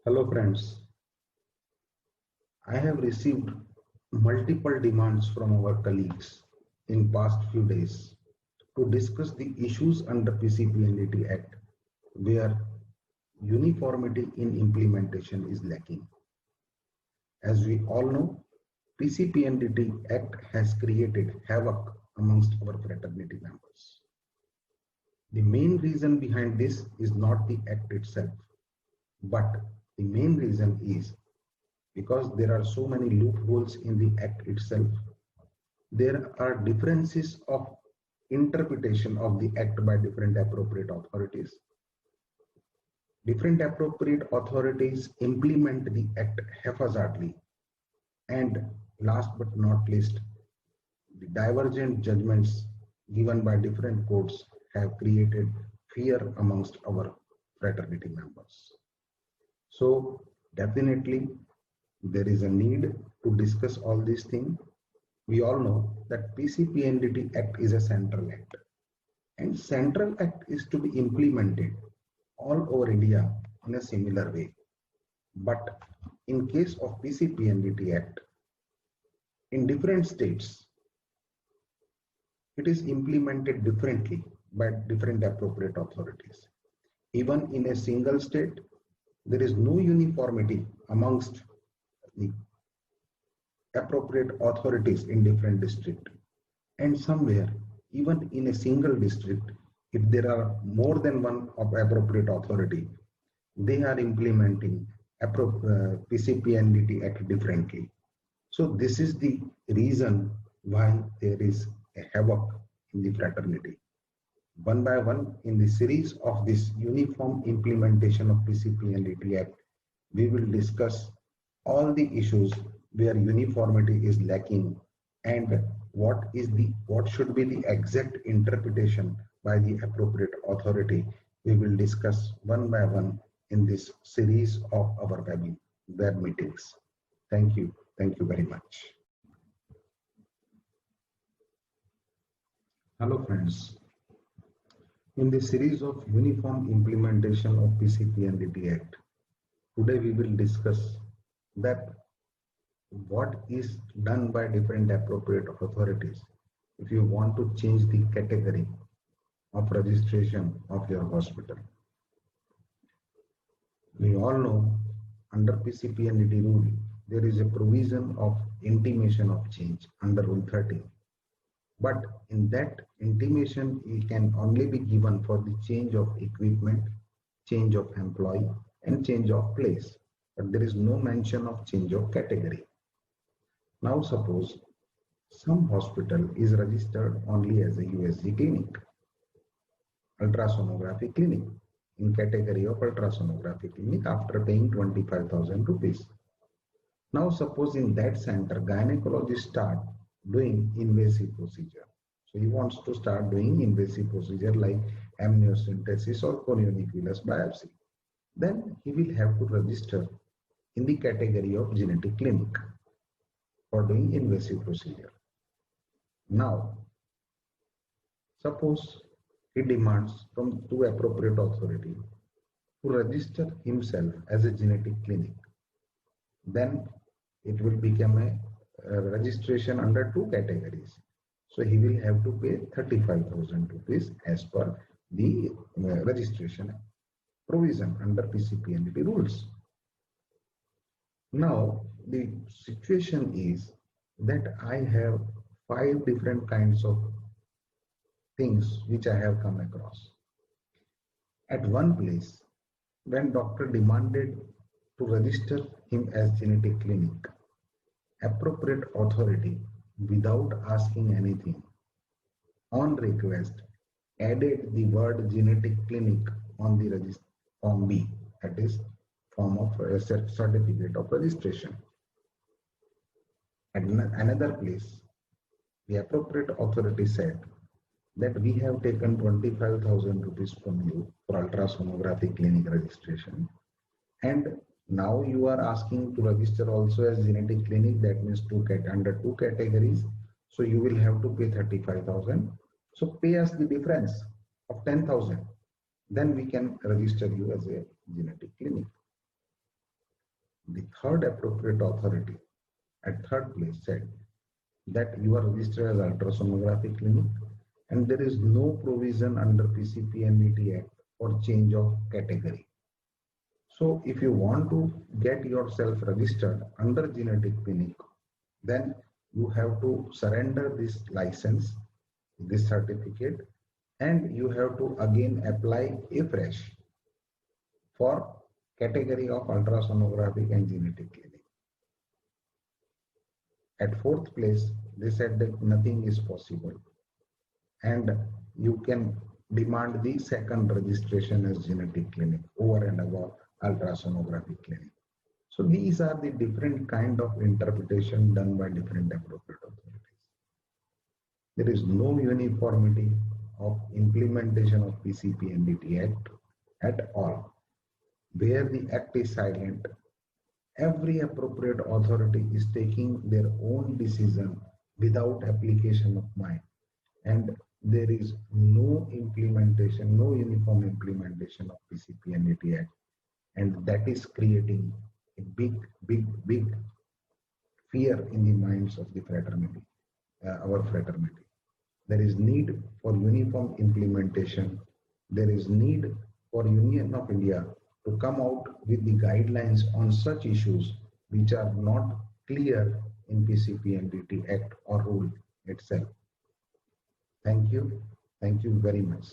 Hello friends, I have received multiple demands from our colleagues in past few days to discuss the issues under PCPNDT Act where uniformity in implementation is lacking. As we all know, PCPNDT Act has created havoc amongst our fraternity members. The main reason behind this is not the act itself, but the main reason is because there are so many loopholes in the act itself. There are differences of interpretation of the act by different appropriate authorities. Different appropriate authorities implement the act haphazardly. And last but not least, the divergent judgments given by different courts have created fear amongst our fraternity members. So definitely there is a need to discuss all these things. We all know that PCPNDT Act is a central act, and central act is to be implemented all over India in a similar way. But in case of PCPNDT Act, in different states, it is implemented differently by different appropriate authorities. Even in a single state, there is no uniformity amongst the appropriate authorities in different districts. And somewhere, even in a single district, if there are more than one of appropriate authority, they are implementing PCPNDT Act differently. So this is the reason why there is a havoc in the fraternity. One by one, in the series of this uniform implementation of PCPNDT Act, we will discuss all the issues where uniformity is lacking and what should be the exact interpretation by the appropriate authority. We will discuss one by one in this series of our web meetings. Thank you. Thank you very much. Hello friends. In the series of uniform implementation of PCPNDT Act, today we will discuss that what is done by different appropriate authorities if you want to change the category of registration of your hospital. We all know under PCPNDT rule, there is a provision of intimation of change under Rule 30. But in that intimation, it can only be given for the change of equipment, change of employee, and change of place. But there is no mention of change of category. Now suppose some hospital is registered only as a USG clinic, ultrasonography clinic, in category of ultrasonography clinic after paying 25,000 rupees. Now suppose in that center, gynecologist start doing invasive procedure. So he wants to start doing invasive procedure like amniocentesis or conionucleus biopsy. Then he will have to register in the category of genetic clinic for doing invasive procedure. Now, suppose he demands from two appropriate authority to register himself as a genetic clinic. Then it will become a registration under two categories. So he will have to pay 35,000 rupees as per the registration provision under PCPNDT rules. Now the situation is that I have 5 different kinds of things which I have come across. At one place, when doctor demanded to register him as genetic clinic, appropriate authority, without asking anything, on request, added the word genetic clinic on the form B, that is form of a certificate of registration. At another place, the appropriate authority said that we have taken 25,000 rupees from you for ultrasonography clinic registration, and now you are asking to register also as genetic clinic, that means under two categories. So you will have to pay 35,000. So pay us the difference of 10,000. Then we can register you as a genetic clinic. The third appropriate authority at third place said that you are registered as ultrasonography clinic and there is no provision under PCPNDT Act for change of category. So if you want to get yourself registered under genetic clinic, then you have to surrender this license, this certificate, and you have to again apply afresh for category of ultrasonographic and genetic clinic. At fourth place, they said that nothing is possible and you can demand the second registration as genetic clinic over and above ultrasonography clinic. So these are the different kind of interpretation done by different appropriate authorities. There is no uniformity of implementation of PCPNDT Act at all. Where the act is silent, every appropriate authority is taking their own decision without application of mine. And there is no implementation, no uniform implementation of PCPNDT Act. And that is creating a big fear in the minds of the fraternity, our fraternity. There is need for uniform implementation. There is need for Union of India to come out with the guidelines on such issues which are not clear in PCPNDT Act or rule itself. Thank you. Thank you very much.